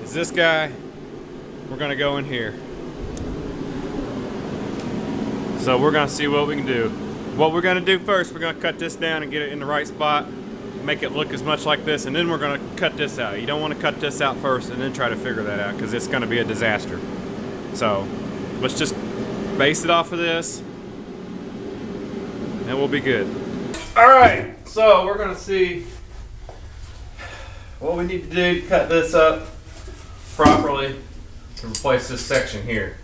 is this guy. We're gonna go in here. So we're gonna see what we can do. What we're gonna do first, we're gonna cut this down and get it in the right spot, make it look as much like this, and then we're gonna cut this out. You don't wanna cut this out first and then try to figure that out, because it's gonna be a disaster. So let's just base it off of this and we'll be good. All right, so we're gonna see what we need to do to cut this up properly to replace this section here.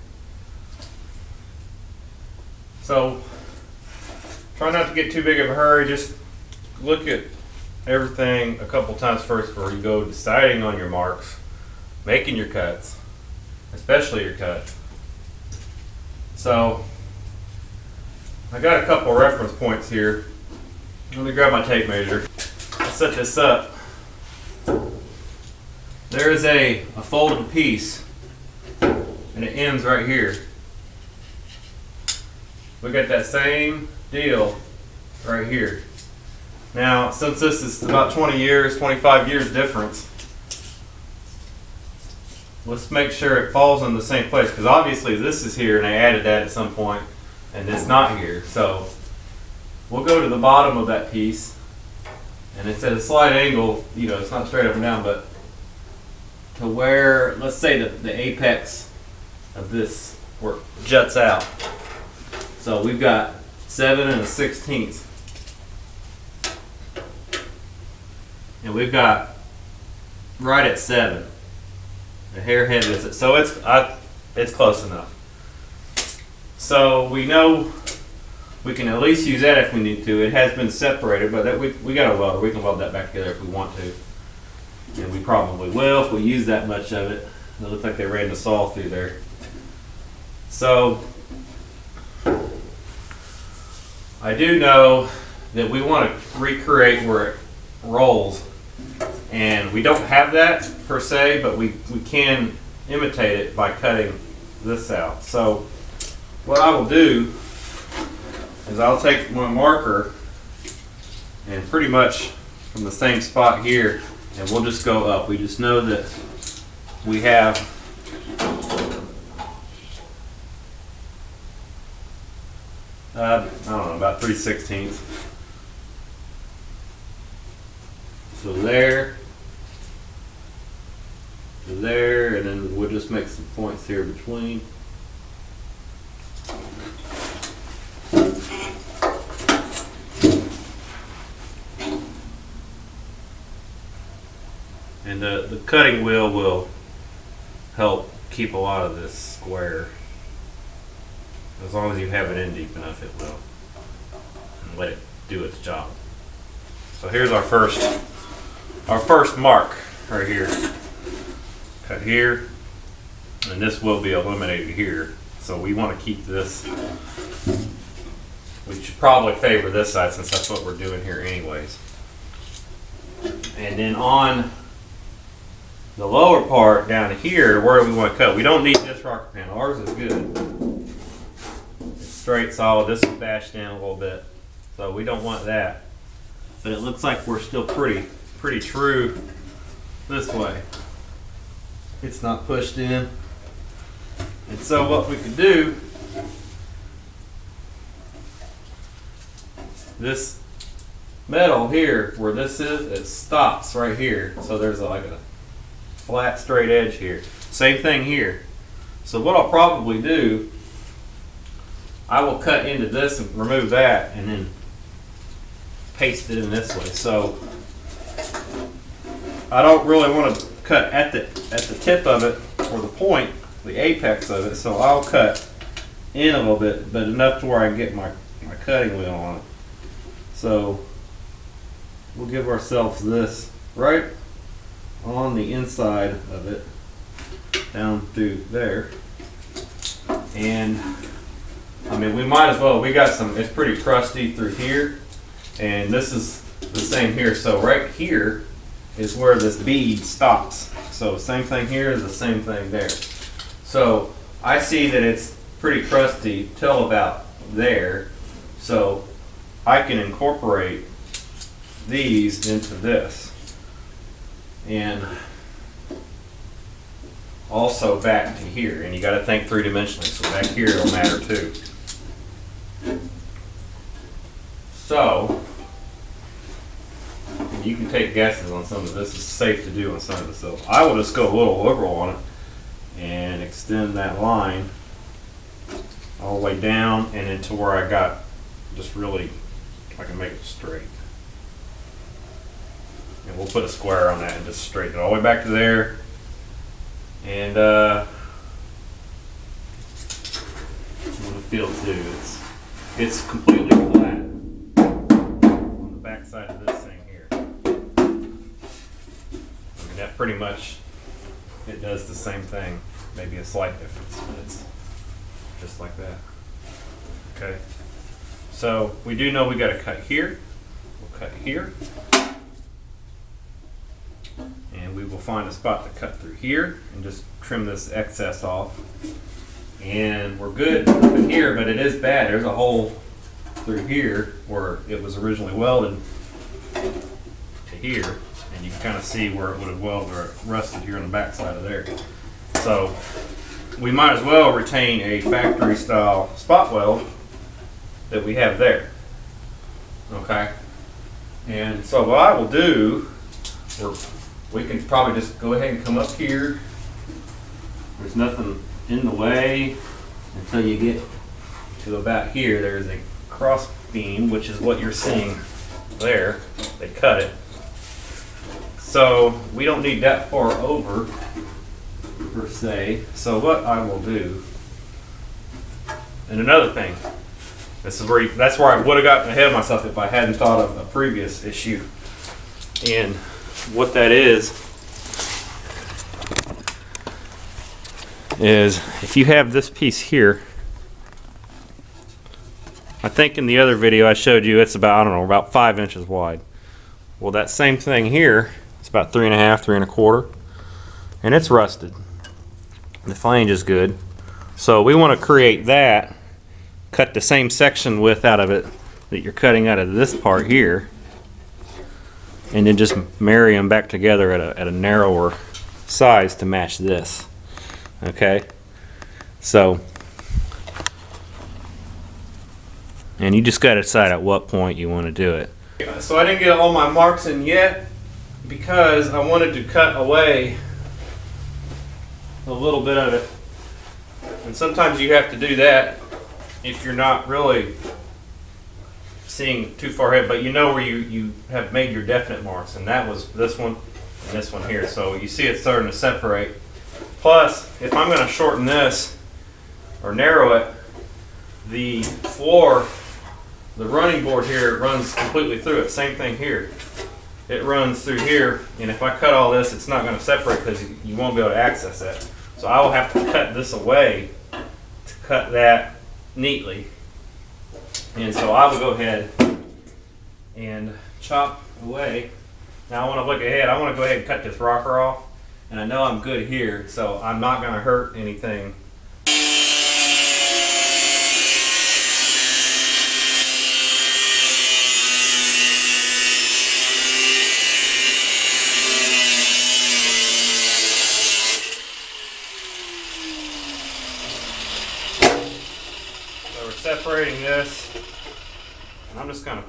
So try not to get too big of a hurry. Just look at everything a couple times first before you go deciding on your marks, making your cuts, especially your cut. So I got a couple reference points here. Let me grab my tape measure. I'll set this up. There is a folded piece and it ends right here. We got that same deal right here. Now, since this is about 20 years, 25 years difference, let's make sure it falls in the same place, because obviously this is here and I added that at some point and it's not here. So we'll go to the bottom of that piece and it's at a slight angle, you know, it's not straight up and down, but to where, let's say the apex of this work juts out. So we've got 7 1/16, and we've got right at 7. The hair head is it, so it's close enough. So we know we can at least use that if we need to. It has been separated, but that we got a welder. We can weld that back together if we want to, and we probably will if we use that much of it. It looks like they ran the saw through there. So I do know that we want to recreate where it rolls, and we don't have that per se, but we can imitate it by cutting this out. So what I will do is I'll take my marker and pretty much from the same spot here, and we'll just go up. We just know that we have I don't know, about 3/16. So there, to there, and then we'll just make some points here between. And the cutting wheel will help keep a lot of this square. As long as you have it in deep enough, it will. And let it do its job. So here's our first mark right here. Cut here, and this will be eliminated here. So we want to keep this. We should probably favor this side since that's what we're doing here anyways. And then on the lower part down here, where do we want to cut? We don't need this rocker panel. Ours is good. It's straight, solid. This is bashed in a little bit, so we don't want that. But it looks like we're still pretty true this way. It's not pushed in. And so what we could do, this metal here, where this is, it stops right here. So there's like a flat straight edge here. Same thing here. So what I'll probably do, I will cut into this and remove that and then paste it in this way. So I don't really want to cut at the tip of it or the point, the apex of it. So I'll cut in a little bit, but enough to where I can get my cutting wheel on it. So we'll give ourselves this right on the inside of it down through there. And I mean, we might as well, we got some, it's pretty crusty through here, and this is the same here. So right here is where this bead stops. So same thing here, the same thing there. So I see that it's pretty crusty till about there. So I can incorporate these into this. And also back to here, and you got to think three-dimensionally, so back here it'll matter too. So you can take guesses on some of this. It's safe to do on some of this. So I will just go a little liberal on it and extend that line all the way down and into where I got just really, I can make it straight. And we'll put a square on that and just straighten it all the way back to there. And what it feels too, it's completely flat on the back side of this thing here. I mean, that pretty much, it does the same thing, maybe a slight difference, but it's just like that. Okay, so we do know we got to cut here. We'll cut here. And we will find a spot to cut through here and just trim this excess off. And we're good up in here, but it is bad. There's a hole through here where it was originally welded to here. And you can kind of see where it would have welded or rusted here on the back side of there. So we might as well retain a factory style spot weld that we have there. Okay. And so what I will do, we can probably just go ahead and come up here. There's nothing in the way until you get to about here. There's a cross beam, which is what you're seeing there. They cut it. So we don't need that far over per se. So what I will do, and another thing, this is where that's where I would have gotten ahead of myself if I hadn't thought of a previous issue. And what that is if you have this piece here, I think in the other video I showed you it's about, I don't know, about 5 inches wide. Well, that same thing here, it's about 3.5, 3.25, and it's rusted. The flange is good. So we want to create that, cut the same section width out of it that you're cutting out of this part here, and then just marry them back together at a narrower size to match this. Okay, so, and you just got to decide at what point you want to do it. So I didn't get all my marks in yet because I wanted to cut away a little bit of it, and sometimes you have to do that if you're not really seeing too far ahead, but you know where you have made your definite marks, and that was this one and this one here. So you see it's starting to separate. Plus, if I'm going to shorten this or narrow it, the floor, the running board here runs completely through it. Same thing here. It runs through here, and if I cut all this, it's not going to separate because you won't be able to access that. So I will have to cut this away to cut that neatly. And so I will go ahead and chop away. Now I want to look ahead. I want to go ahead and cut this rocker off. And I know I'm good here, so I'm not going to hurt anything. So we're separating this, and I'm just going to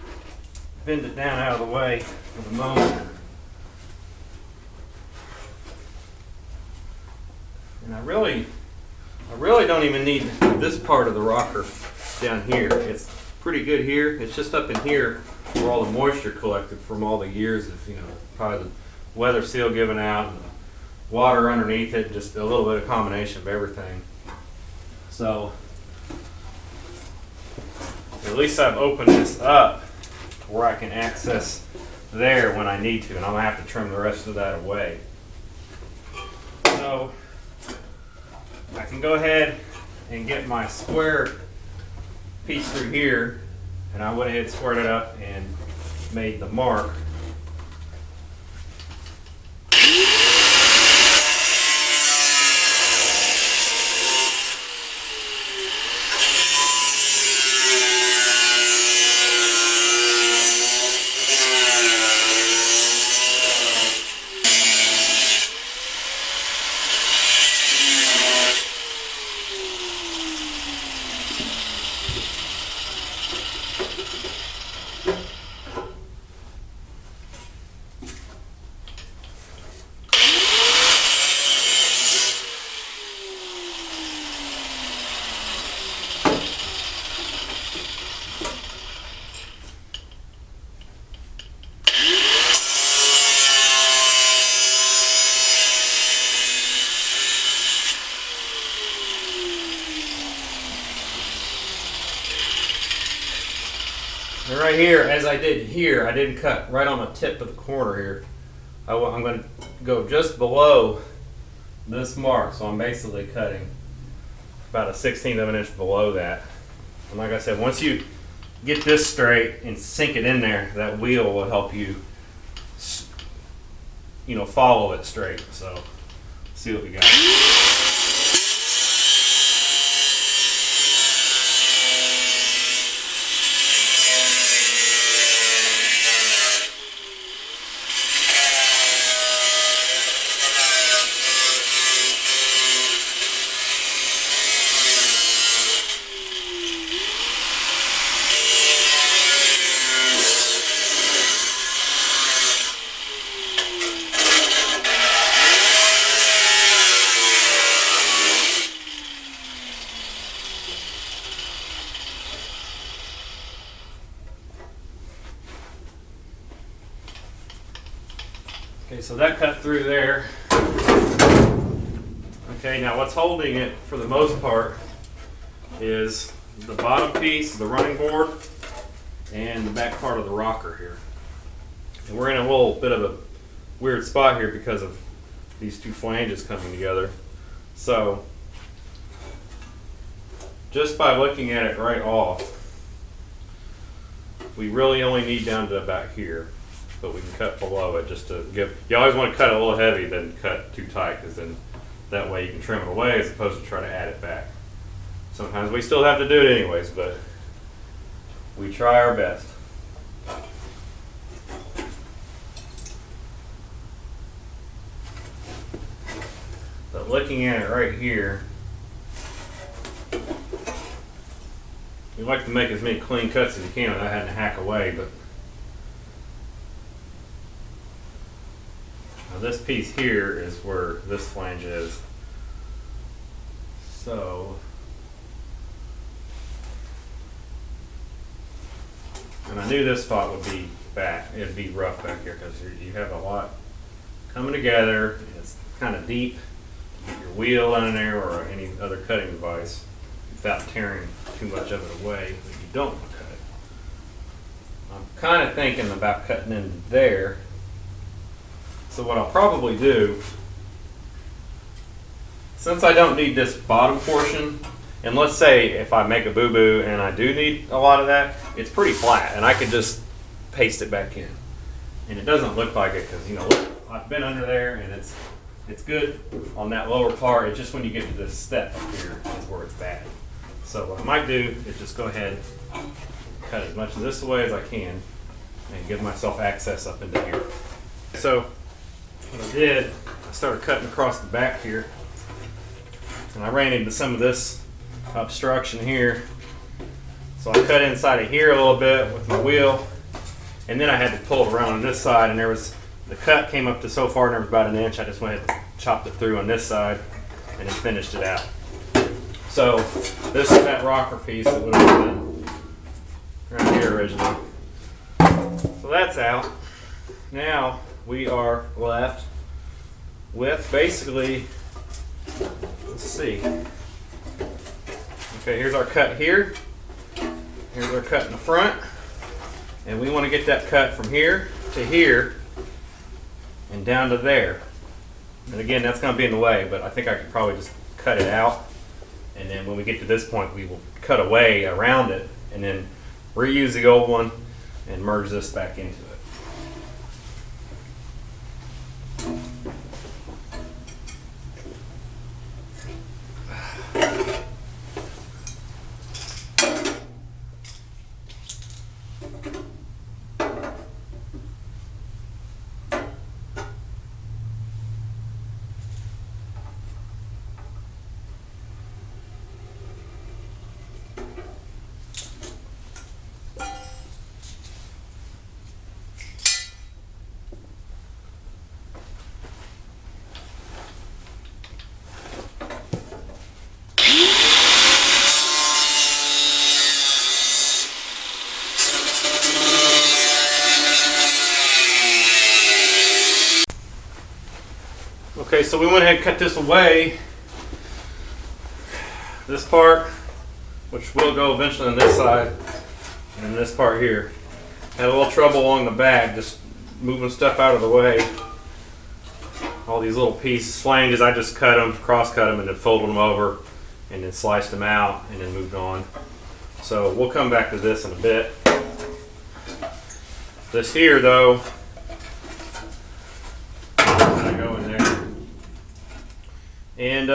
bend it down out of the way for the moment. And I really don't even need this part of the rocker down here. It's pretty good here. It's just up in here where all the moisture collected from all the years of, probably the weather seal giving out and the water underneath it, just a little bit of combination of everything. So at least I've opened this up where I can access there when I need to, and I'm going to have to trim the rest of that away. So I can go ahead and get my square piece through here, and I went ahead and squared it up and made the mark. right here, as I did here, I didn't cut right on the tip of the corner here. I'm going to go just below this mark, so I'm basically cutting about a 1/16 of an inch below that. And like I said, once you get this straight and sink it in there, that wheel will help you, follow it straight. So, let's see what we got. Okay, so that cut through there. Okay, now what's holding it for the most part is the bottom piece, the running board, and the back part of the rocker here. And we're in a little bit of a weird spot here because of these two flanges coming together. So, just by looking at it right off, we really only need down to about here. But we can cut below it just to give, you always want to cut it a little heavy than cut too tight, because then that way you can trim it away as opposed to try to add it back. Sometimes we still have to do it anyways, but we try our best. But looking at it right here, you like to make as many clean cuts as you can without having to hack away, but now this piece here is where this flange is. So, and I knew this spot would be back, it'd be rough back here because you have a lot coming together and it's kind of deep. Get your wheel in there or any other cutting device without tearing too much of it away that you don't want to cut it. I'm kind of thinking about cutting into there. So what I'll probably do, since I don't need this bottom portion, and let's say if I make a boo-boo and I do need a lot of that, it's pretty flat and I could just paste it back in. And it doesn't look like it because, look, I've been under there and it's good on that lower part. It's just when you get to this step up here is where it's bad. So what I might do is just go ahead, cut as much of this away as I can and give myself access up into here. So what I did, I started cutting across the back here and I ran into some of this obstruction here. So I cut inside of here a little bit with my wheel and then I had to pull it around on this side, and the cut came up to so far and there was about an inch. I just went ahead and chopped it through on this side and then finished it out. So this is that rocker piece that would have been right here originally. So that's out. Now we are left with basically, let's see. Okay, here's our cut here. Here's our cut in the front. And we want to get that cut from here to here and down to there. And again, that's going to be in the way, but I think I could probably just cut it out. And then when we get to this point, we will cut away around it and then reuse the old one and merge this back into it. Okay, so we went ahead and cut this away. This part, which will go eventually on this side, and this part here. Had a little trouble along the back, just moving stuff out of the way. All these little pieces, flanges, I just cut them, cross-cut them, and then folded them over, and then sliced them out, and then moved on. So we'll come back to this in a bit. This here, though, I'm gonna go in there and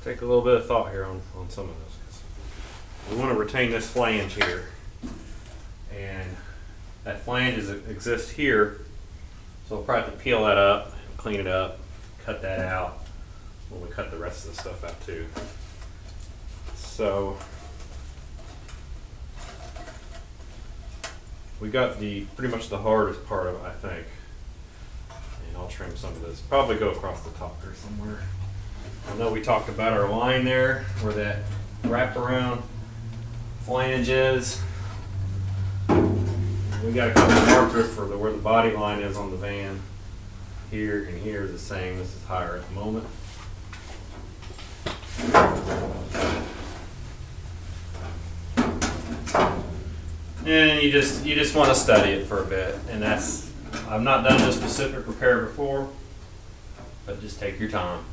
take a little bit of thought here on some of this. We want to retain this flange here, and that flange exists here, so we'll probably have to peel that up, clean it up, cut that out when we cut the rest of the stuff out too. So we got pretty much the hardest part of it, I think. And I'll trim some of this. Probably go across the top there somewhere. I know we talked about our line there, where that wraparound flange is. We got a couple of markers for where the body line is on the van. Here and here is the same. This is higher at the moment. And you just want to study it for a bit, and that's, I've not done this specific repair before, but just take your time,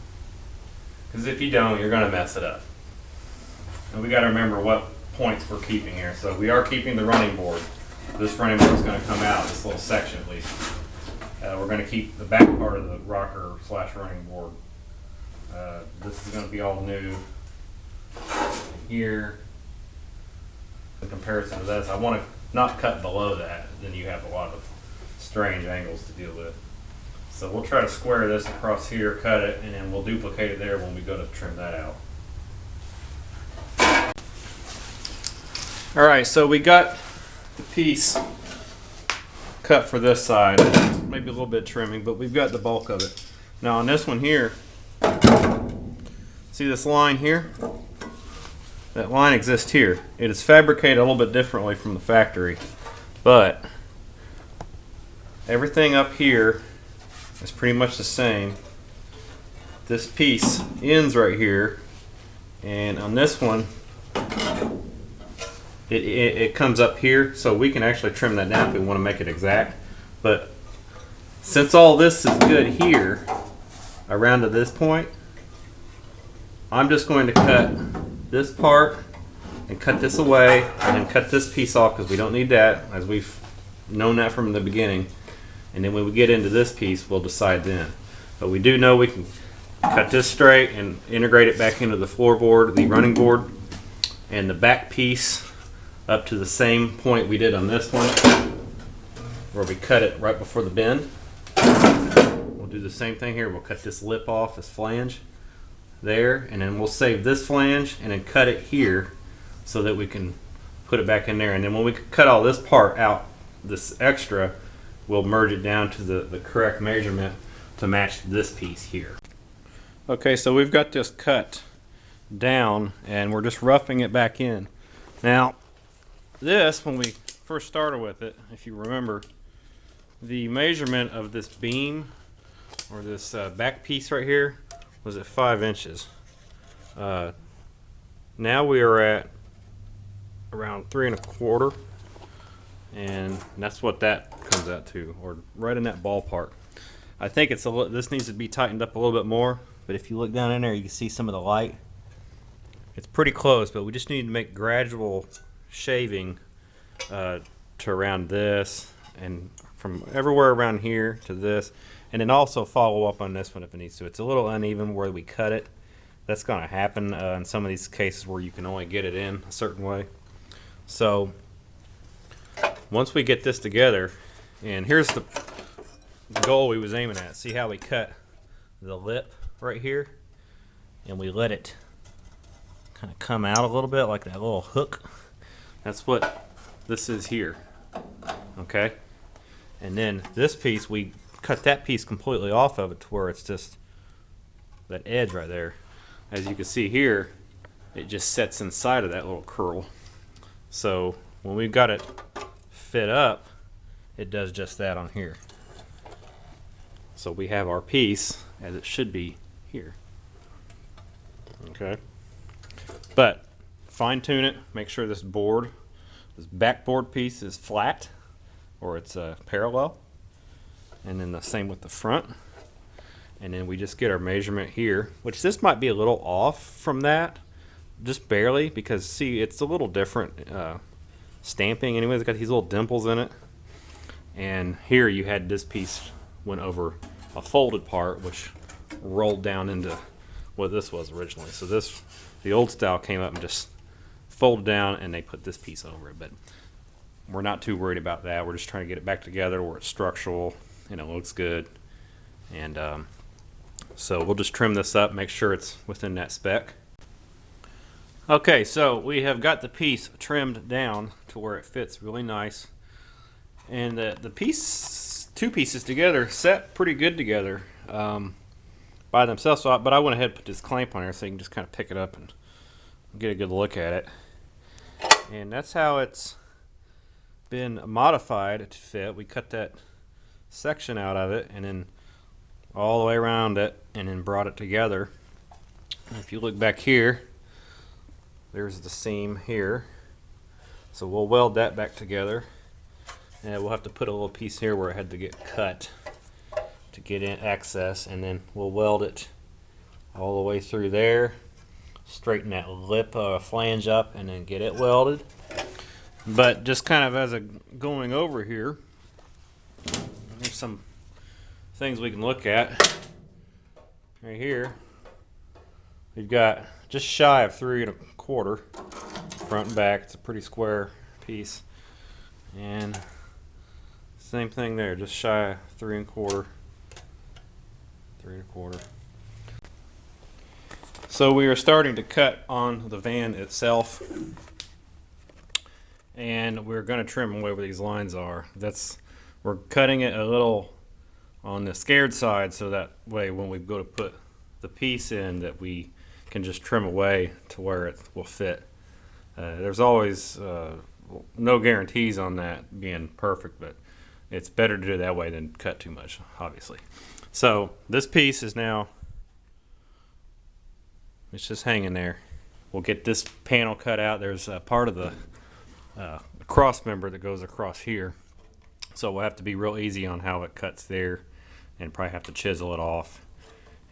because if you don't, you're going to mess it up. And we got to remember what points we're keeping here. So we are keeping the running board. This running board is going to come out, this little section at least. We're going to keep the back part of the rocker / running board. This is going to be all new here. In comparison to this, I want to not cut below that, then you have a lot of strange angles to deal with. So we'll try to square this across here, cut it, and then we'll duplicate it there when we go to trim that out. Alright, so we got the piece cut for this side, maybe a little bit of trimming, but we've got the bulk of it. Now on this one here, see this line here? That line exists here. It is fabricated a little bit differently from the factory, but everything up here is pretty much the same. This piece ends right here, and on this one, it comes up here, so we can actually trim that down if we want to make it exact. But since all this is good here, around to this point, I'm just going to cut this part and cut this away, and then cut this piece off because we don't need that, as we've known that from the beginning. And then when we get into this piece, we'll decide then. But we do know we can cut this straight and integrate it back into the floorboard, the running board, and the back piece up to the same point we did on this one, where we cut it right before the bend. We'll do the same thing here. We'll cut this lip off, this flange there, and then we'll save this flange and then cut it here so that we can put it back in there. And then when we cut all this part out, this extra, we'll merge it down to the correct measurement to match this piece here. Okay, so we've got this cut down and we're just roughing it back in. Now this, when we first started with it, if you remember, the measurement of this beam or this back piece right here was at 5 inches. Now we are at around 3 1/4, and that's what that comes out to, or right in that ballpark. I think it's this needs to be tightened up a little bit more, but if you look down in there, you can see some of the light. It's pretty close, but we just need to make gradual shaving to around this, and from everywhere around here to this. And then also follow up on this one if it needs to. It's a little uneven where we cut it. That's going to happen in some of these cases where you can only get it in a certain way. So once we get this together, and here's the goal we was aiming at. See how we cut the lip right here? And we let it kind of come out a little bit like that little hook. That's what this is here. Okay? And then this piece, we cut that piece completely off of it to where it's just that edge right there. As you can see here, it just sets inside of that little curl. So when we've got it fit up, it does just that on here. So we have our piece as it should be here. Okay, but fine tune it, make sure this This backboard piece is flat, or it's parallel, and then the same with the front. And then we just get our measurement here, which this might be a little off from that, just barely, because see, it's a little different stamping. Anyways, it's got these little dimples in it, and here you had this piece went over a folded part, which rolled down into what this was originally. So this, the old style, came up and just folded down, and they put this piece over it. But we're not too worried about that. We're just trying to get it back together where it's structural and it looks good. And so we'll just trim this up, make sure it's within that spec. Okay, so we have got the piece trimmed down to where it fits really nice. And the piece, two pieces together, set pretty good together by themselves. But I went ahead and put this clamp on here so you can just kind of pick it up and get a good look at it. And that's how it's been modified to fit. We cut that section out of it and then all the way around it and then brought it together. And if you look back here, there's the seam here. So we'll weld that back together. And we'll have to put a little piece here where it had to get cut to get in access, and then we'll weld it all the way through there. Straighten that lip flange up and then get it welded. But just kind of as a going over here, there's some things we can look at. Right here, we've got just shy of 3 1/4 front and back. It's a pretty square piece. And same thing there, just shy of 3 1/4, 3 1/4. So we are starting to cut on the van itself, and we're going to trim away where these lines are. We're cutting it a little on the scared side, so that way when we go to put the piece in, that we can just trim away to where it will fit. There's always no guarantees on that being perfect, but it's better to do it that way than cut too much, obviously. So this piece is now, it's just hanging there. We'll get this panel cut out. There's a part of the cross member that goes across here, so we'll have to be real easy on how it cuts there and probably have to chisel it off.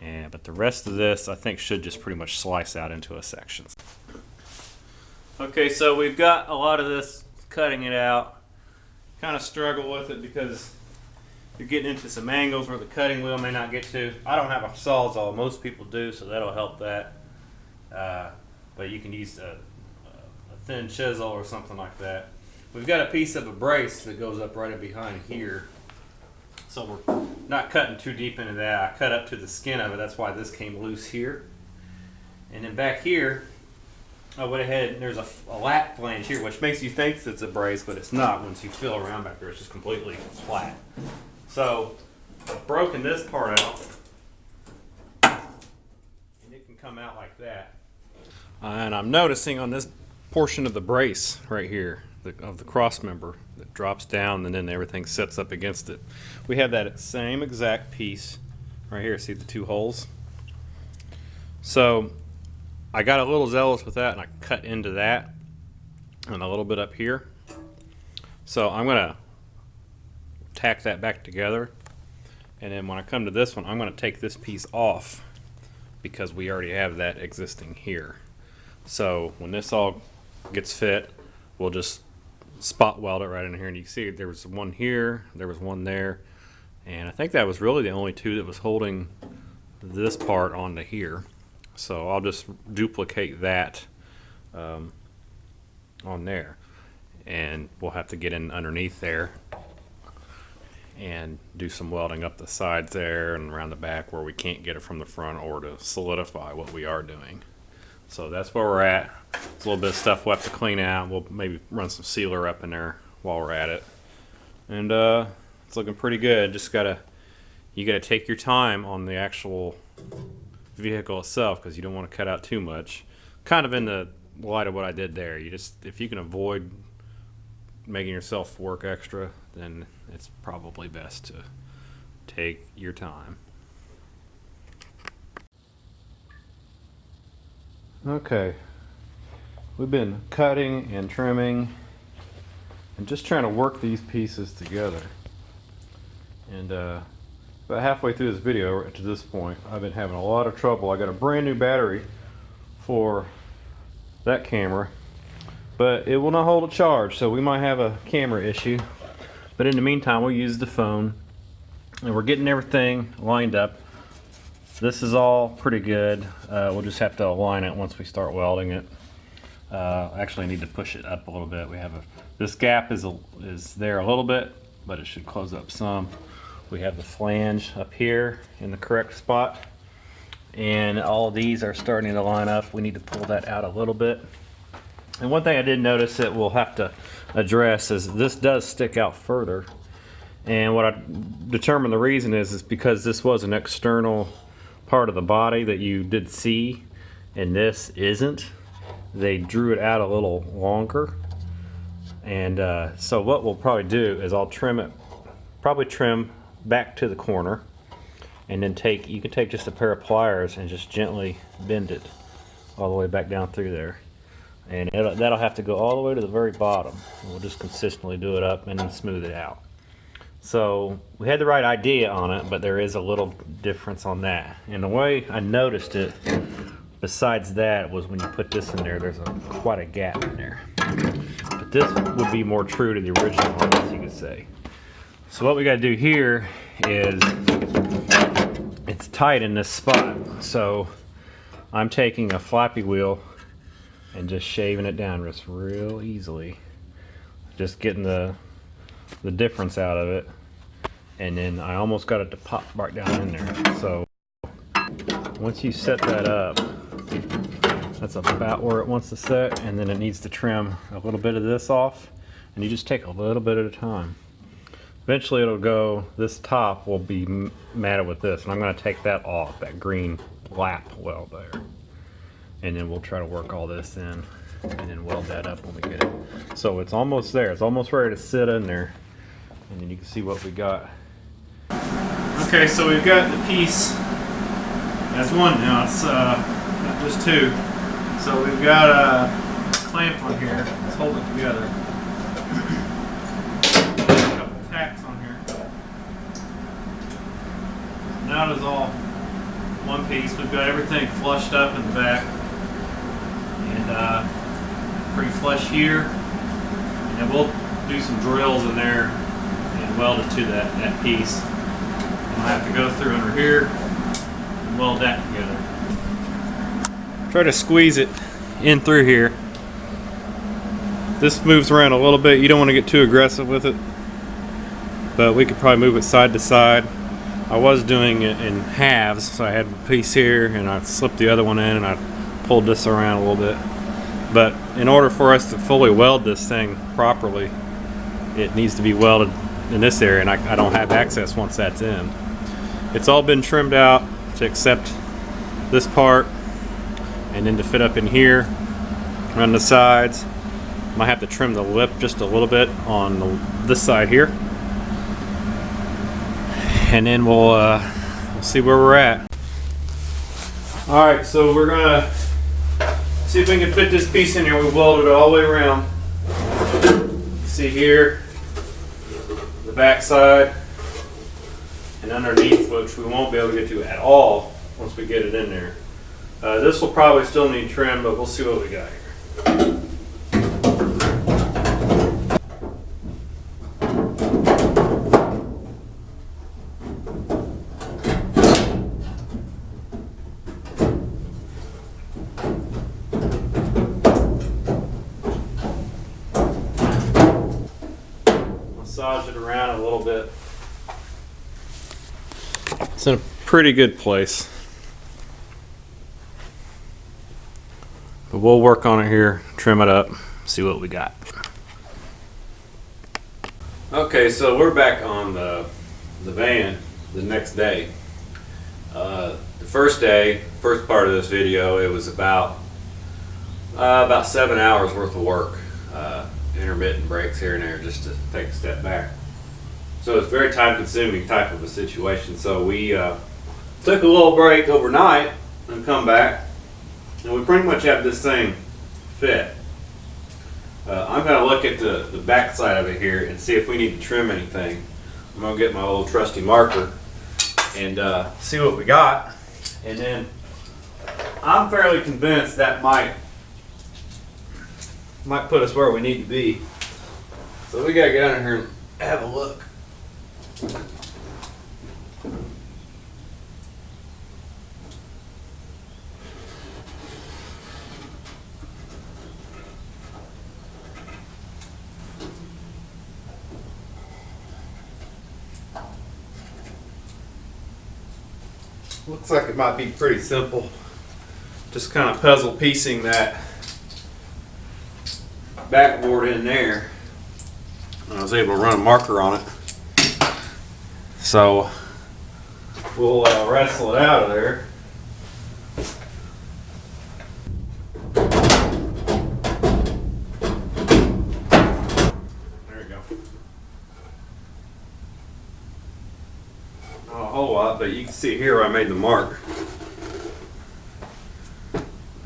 But the rest of this I think should just pretty much slice out into a section. Okay, so we've got a lot of this cutting it out. Kind of struggle with it because you're getting into some angles where the cutting wheel may not get to. I don't have a Sawzall. Most people do, so that'll help that. But you can use a thin chisel or something like that. We've got a piece of a brace that goes up right in behind here. So we're not cutting too deep into that. I cut up to the skin of it. That's why this came loose here. And then back here, I went ahead and there's a lap flange here, which makes you think it's a brace, but it's not. Once you feel around back there, it's just completely flat. So I've broken this part out, and it can come out like that. And I'm noticing on this portion of the brace right here, of the cross member that drops down and then everything sets up against it. We have that same exact piece right here. See the two holes? So I got a little zealous with that and I cut into that and a little bit up here. So I'm going to tack that back together, and then when I come to this one, I'm going to take this piece off because we already have that existing here. So when this all gets fit, we'll just spot weld it right in here, and you can see there was one here, there was one there, and I think that was really the only two that was holding this part onto here. So I'll just duplicate that on there, and we'll have to get in underneath there and do some welding up the sides there and around the back where we can't get it from the front, or to solidify what we are doing. So that's where we're at. It's a little bit of stuff we'll have to clean out. We'll maybe run some sealer up in there while we're at it. And it's looking pretty good. Just you gotta take your time on the actual vehicle itself, because you don't want to cut out too much. Kind of in the light of what I did there. If you can avoid making yourself work extra, then it's probably best to take your time. Okay, we've been cutting and trimming and just trying to work these pieces together. And about halfway through this video to this point, I've been having a lot of trouble. I got a brand new battery for that camera, but it will not hold a charge, so we might have a camera issue. But in the meantime, we'll use the phone, and we're getting everything lined up. This is all pretty good. We'll just have to align it once we start welding it. Actually, I need to push it up a little bit. We have this gap is there a little bit, but it should close up some. We have the flange up here in the correct spot, and all of these are starting to line up. We need to pull that out a little bit. And one thing I did notice that we'll have to address is this does stick out further. And what I determined the reason is because this was an external part of the body that you did see, and this isn't. They drew it out a little longer. And so what we'll probably do is I'll trim it, probably trim back to the corner, and then you can take just a pair of pliers and just gently bend it all the way back down through there. And that'll have to go all the way to the very bottom. And we'll just consistently do it up and then smooth it out. So we had the right idea on it, but there is a little difference on that. And the way I noticed it, besides that, was when you put this in there, there's quite a gap in there. But this would be more true to the original one, as you could say. So what we got to do here is, it's tight in this spot. So I'm taking a floppy wheel and just shaving it down just real easily. Just getting the difference out of it. And then I almost got it to pop right down in there. So once you set that up, that's about where it wants to set, and then it needs to trim a little bit of this off, and you just take a little bit at a time. Eventually it'll go, this top will be matted with this, and I'm going to take that off, that green lap weld there. And then we'll try to work all this in, and then weld that up when we get it. So it's almost there, it's almost ready to sit in there, and then you can see what we got. Okay, so we've got the piece as one now, it's not just two. So we've got a clamp on here, let's hold it together. A couple tacks on here. Now it is all one piece. We've got everything flushed up in the back, and pretty flush here. And then we'll do some drills in there and weld it to that piece. And I'll have to go through under here and weld that together. Try to squeeze it in through here. This moves around a little bit. You don't want to get too aggressive with it, but we could probably move it side to side. I was doing it in halves, so I had a piece here and I slipped the other one in and I pulled this around a little bit. But in order for us to fully weld this thing properly, it needs to be welded in this area, and I don't have access once that's in. It's all been trimmed out to accept this part, and then to fit up in here on the sides. Might have to trim the lip just a little bit on this side here, and then we'll see where we're at. Alright, so we're gonna see if we can fit this piece in here. We welded it all the way around. See here, the back side, and underneath, which we won't be able to get to at all once we get it in there. This will probably still need trim, but we'll see what we got here. Massage it around a little bit. It's in a pretty good place. But we'll work on it here, trim it up, see what we got. Okay, so we're back on the van the next day. The first day, first part of this video, it was about 7 hours worth of work. Intermittent breaks here and there just to take a step back. So it's a very time consuming type of a situation. So we took a little break overnight and come back, and we pretty much have this thing fit. I'm going to look at the back side of it here and see if we need to trim anything. I'm going to get my old trusty marker and see what we got. And then I'm fairly convinced that might put us where we need to be. So we got to get under here and have a look. Looks like it might be pretty simple. Just kind of puzzle piecing that backboard in there. I was able to run a marker on it. So we'll wrestle it out of there. There we go. Not a whole lot, but you can see here where I made the mark.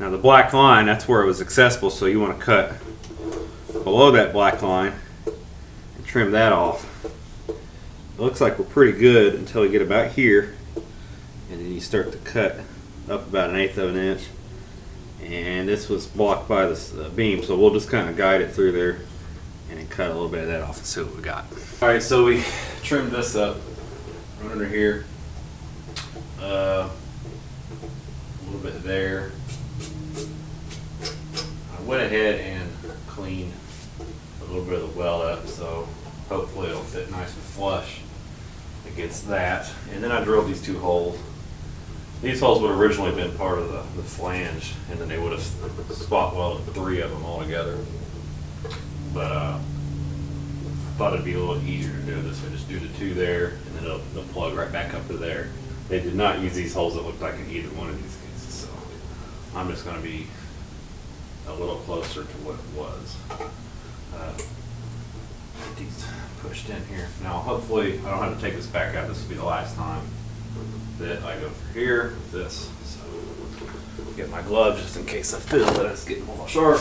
Now the black line, that's where it was accessible, so you want to cut below that black line and trim that off. It looks like we're pretty good until we get about here, and then you start to cut up about 1/8 of an inch. And this was blocked by this beam, so we'll just kind of guide it through there and then cut a little bit of that off and see what we got. Alright, so we trimmed this up right under here. A little bit there. I went ahead and cleaned a little bit of the weld up, so hopefully it'll fit nice and flush against that. And then I drilled these 2 holes. These holes would have originally been part of the flange, and then they would have spot welded 3 of them all together. But I thought it'd be a little easier to do this. So just do the 2 there, and then they'll plug right back up to there. They did not use these holes that looked like in either one of these cases, so I'm just going to be a little closer to what it was. Get these pushed in here. Now hopefully I don't have to take this back out. This will be the last time that I go through here with this. So get my gloves just in case I feel that it's getting a little sharp.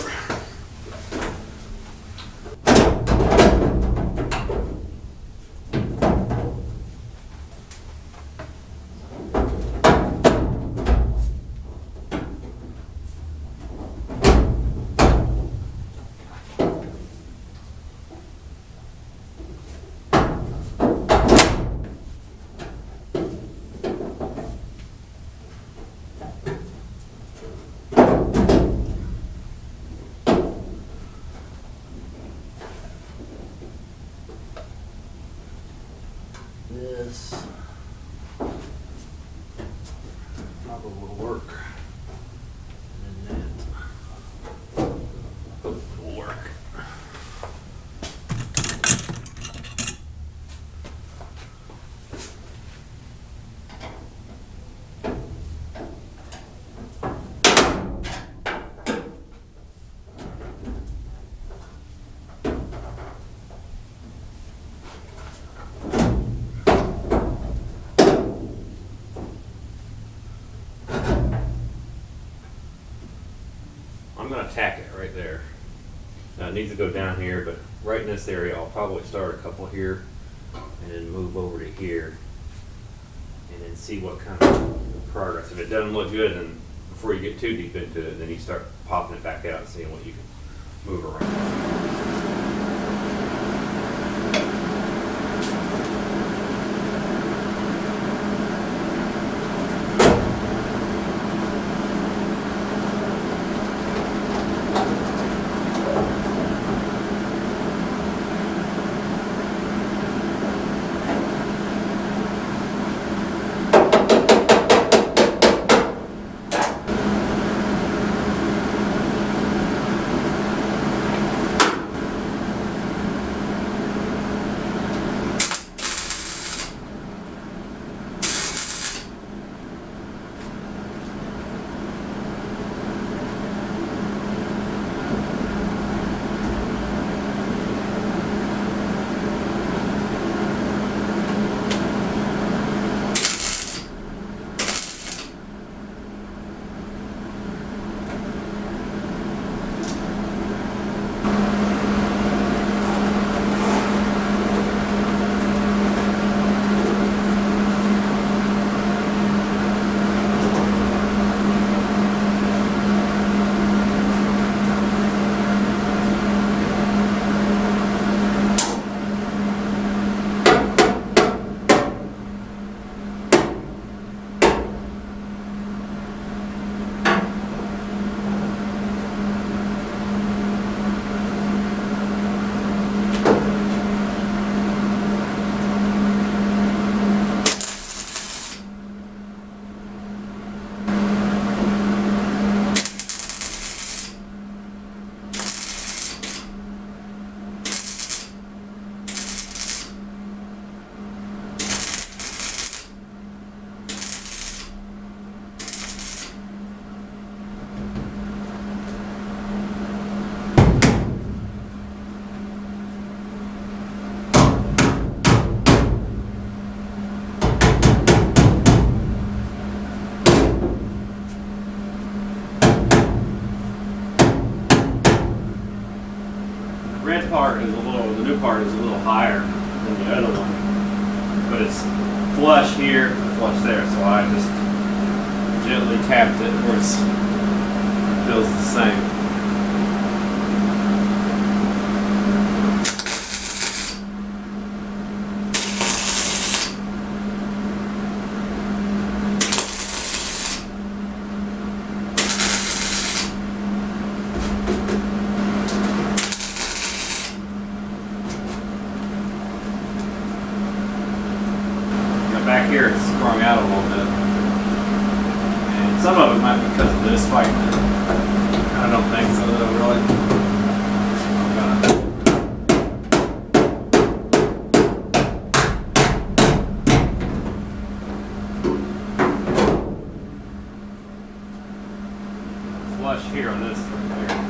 This probably will work, and then that will work. I'm going to tack it right there. Now it needs to go down here, but right in this area I'll probably start a couple here and then move over to here and then see what kind of progress. If it doesn't look good, then before you get too deep into it, then you start popping it back out and seeing what you can move around. part is the new part is a little higher than the other one, but it's flush here, flush there. So I just gently tapped it where it feels the same. Back here it's sprung out a little bit, and some of it might be because of this fight. I don't think so though, really. Flush here on this right there.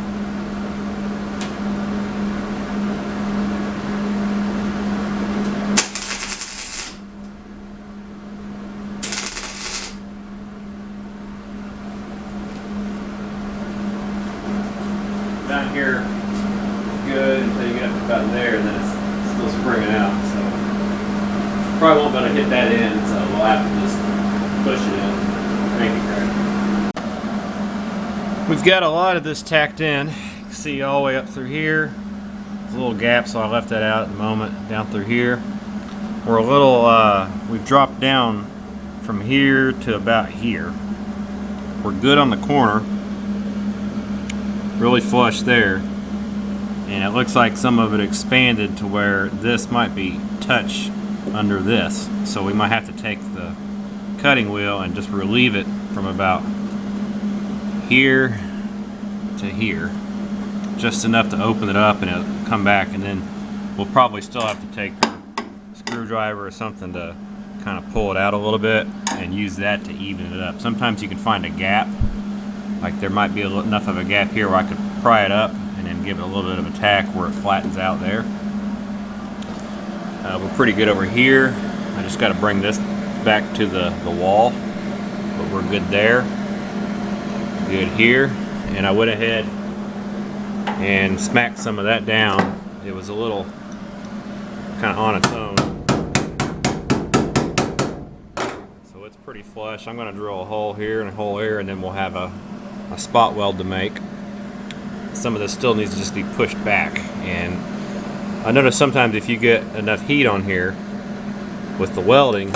Down here good until you get up to about there, and then it's still springing out. So probably won't be able to hit that in, so we'll have to just push it in, make it crack. We've got a lot of this tacked in. You can see all the way up through here. There's a little gap, so I left that out at the moment. Down through here, we're a little. We've dropped down from here to about here. We're good on the corner. Really flush there, and it looks like some of it expanded to where this might be touch under this, so we might have to take the cutting wheel and just relieve it from about here to here, just enough to open it up and it'll come back, and then we'll probably still have to take a screwdriver or something to kind of pull it out a little bit and use that to even it up. Sometimes you can find a gap. Like there might be enough of a gap here where I could pry it up and then give it a little bit of a tack where it flattens out there. We're pretty good over here. I just got to bring this back to the wall, but we're good there. Good here. And I went ahead and smacked some of that down. It was a little kind of on its own. So it's pretty flush. I'm going to drill a hole here and a hole here, and then we'll have a spot weld to make. Some of this still needs to just be pushed back, and I notice sometimes if you get enough heat on here with the welding,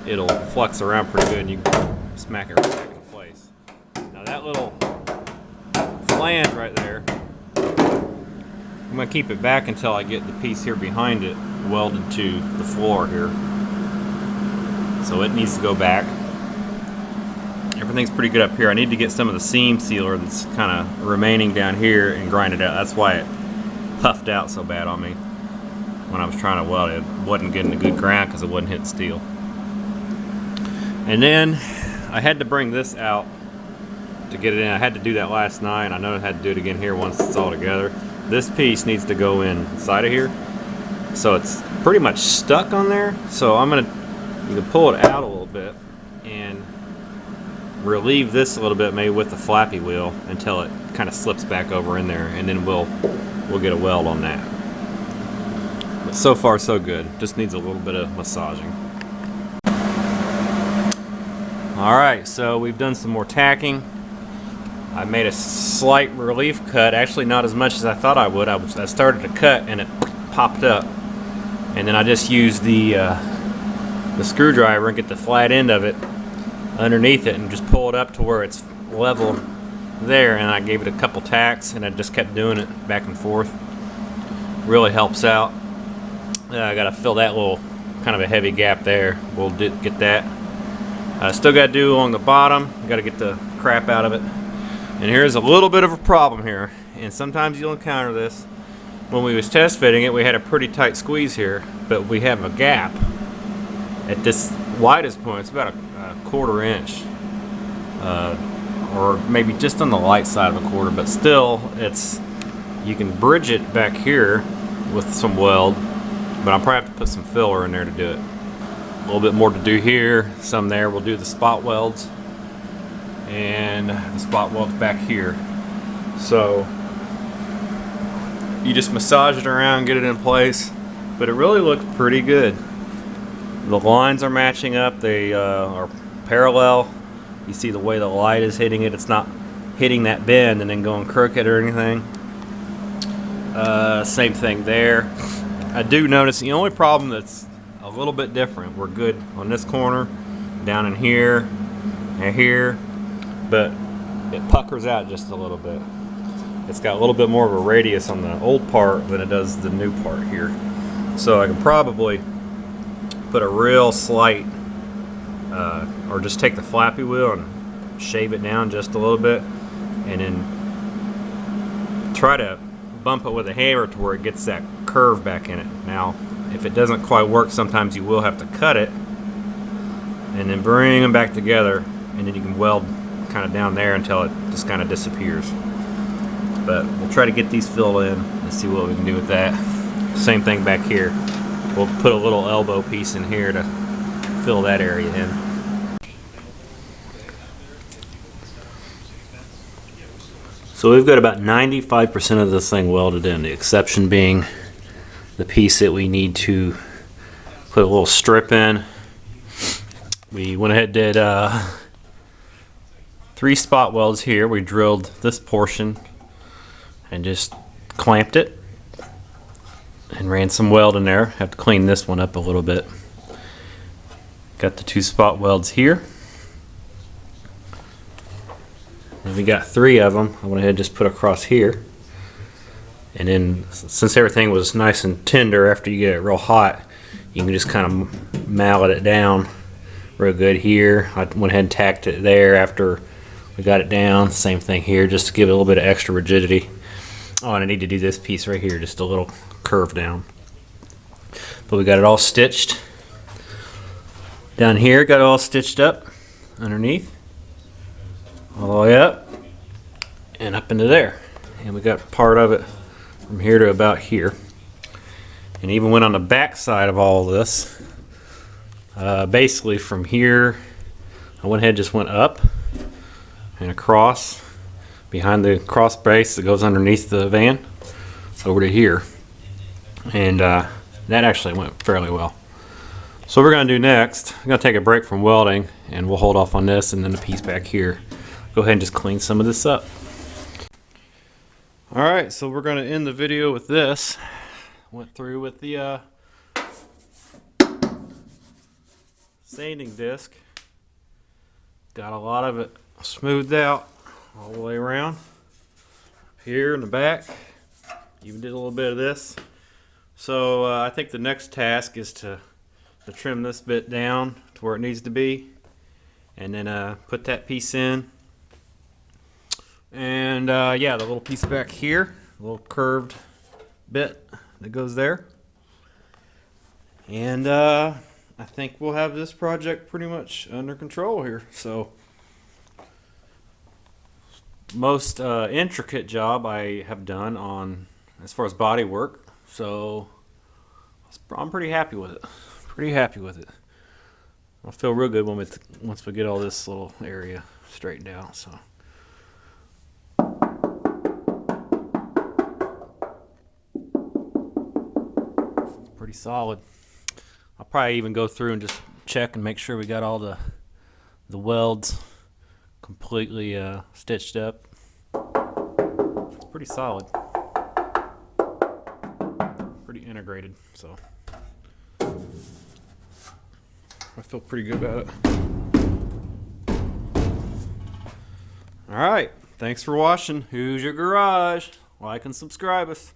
it'll flux around pretty good and you can smack it right back into place. Now that little flange right there, I'm going to keep it back until I get the piece here behind it welded to the floor here. So it needs to go back. Everything's pretty good up here. I need to get some of the seam sealer that's kind of remaining down here and grind it out. That's why it puffed out so bad on me when I was trying to weld it. It wasn't getting a good grind because it wasn't hitting steel. And then I had to bring this out to get it in. I had to do that last night, and I know I had to do it again here once it's all together. This piece needs to go inside of here. So it's pretty much stuck on there. So I'm going to, you can pull it out a little bit and relieve this a little bit, maybe with the flappy wheel, until it kind of slips back over in there, and then we'll get a weld on that. But so far so good. Just needs a little bit of massaging. Alright, so we've done some more tacking. I made a slight relief cut, actually not as much as I thought I would. I started to cut and it popped up, and then I just used the screwdriver and get the flat end of it underneath it and just pull it up to where it's level there, and I gave it a couple tacks and I just kept doing it back and forth. Really helps out. I gotta fill that little kind of a heavy gap there. We'll get that. Still gotta do along the bottom. Gotta get the crap out of it. And here's a little bit of a problem here, and sometimes you'll encounter this. When we was test fitting it, we had a pretty tight squeeze here, but we have a gap at this widest point. It's about a quarter inch, or maybe just on the light side of a quarter, but still, you can bridge it back here with some weld, but I'll probably have to put some filler in there to do it. A little bit more to do here, some there. We'll do the spot welds and the spot welds back here. So you just massage it around, get it in place. But it really looked pretty good. The lines are matching up, they are parallel. You see the way the light is hitting it, it's not hitting that bend and then going crooked or anything. Same thing there. I do notice the only problem that's a little bit different, we're good on this corner, down in here, and here, but it puckers out just a little bit. It's got a little bit more of a radius on the old part than it does the new part here. So I can probably put a real slight, or just take the flappy wheel and shave it down just a little bit, and then try to bump it with a hammer to where it gets that curve back in it. Now, if it doesn't quite work, sometimes you will have to cut it and then bring them back together, and then you can weld kind of down there until it just kind of disappears. But we'll try to get these filled in and see what we can do with that. Same thing back here. We'll put a little elbow piece in here to fill that area in. So we've got about 95% of this thing welded in, the exception being the piece that we need to put a little strip in. We went ahead and did 3 spot welds here. We drilled this portion and just clamped it and ran some weld in there. Have to clean this one up a little bit. Got the 2 spot welds here. And we got 3 of them. I went ahead and just put across here. And then since everything was nice and tender after you get it real hot, you can just kind of mallet it down real good here. I went ahead and tacked it there after we got it down. Same thing here, just to give it a little bit of extra rigidity. Oh, and I need to do this piece right here, just a little curve down. But we got it all stitched. Down here, got it all stitched up underneath. All the way up and up into there. And we got part of it from here to about here. And even went on the back side of all of this. Basically from here, I went ahead and just went up and across behind the cross brace that goes underneath the van over to here. And that actually went fairly well. So what we're going to do next, I'm going to take a break from welding and we'll hold off on this and then the piece back here. Go ahead and just clean some of this up. Alright, so we're going to end the video with this. Went through with the sanding disc. Got a lot of it smoothed out all the way around. Here in the back. Even did a little bit of this. So I think the next task is to trim this bit down to where it needs to be. And then put that piece in. And yeah, the little piece back here, a little curved bit that goes there. And I think we'll have this project pretty much under control here. So most intricate job I have done on as far as body work. So I'm pretty happy with it. Pretty happy with it. I'll feel real good when once we get all this little area straightened out. So. Pretty solid. I'll probably even go through and just check and make sure we got all the welds completely stitched up. It's pretty solid. Pretty integrated, so I feel pretty good about it. Alright, thanks for watching Hoosier Garage. Like and subscribe us.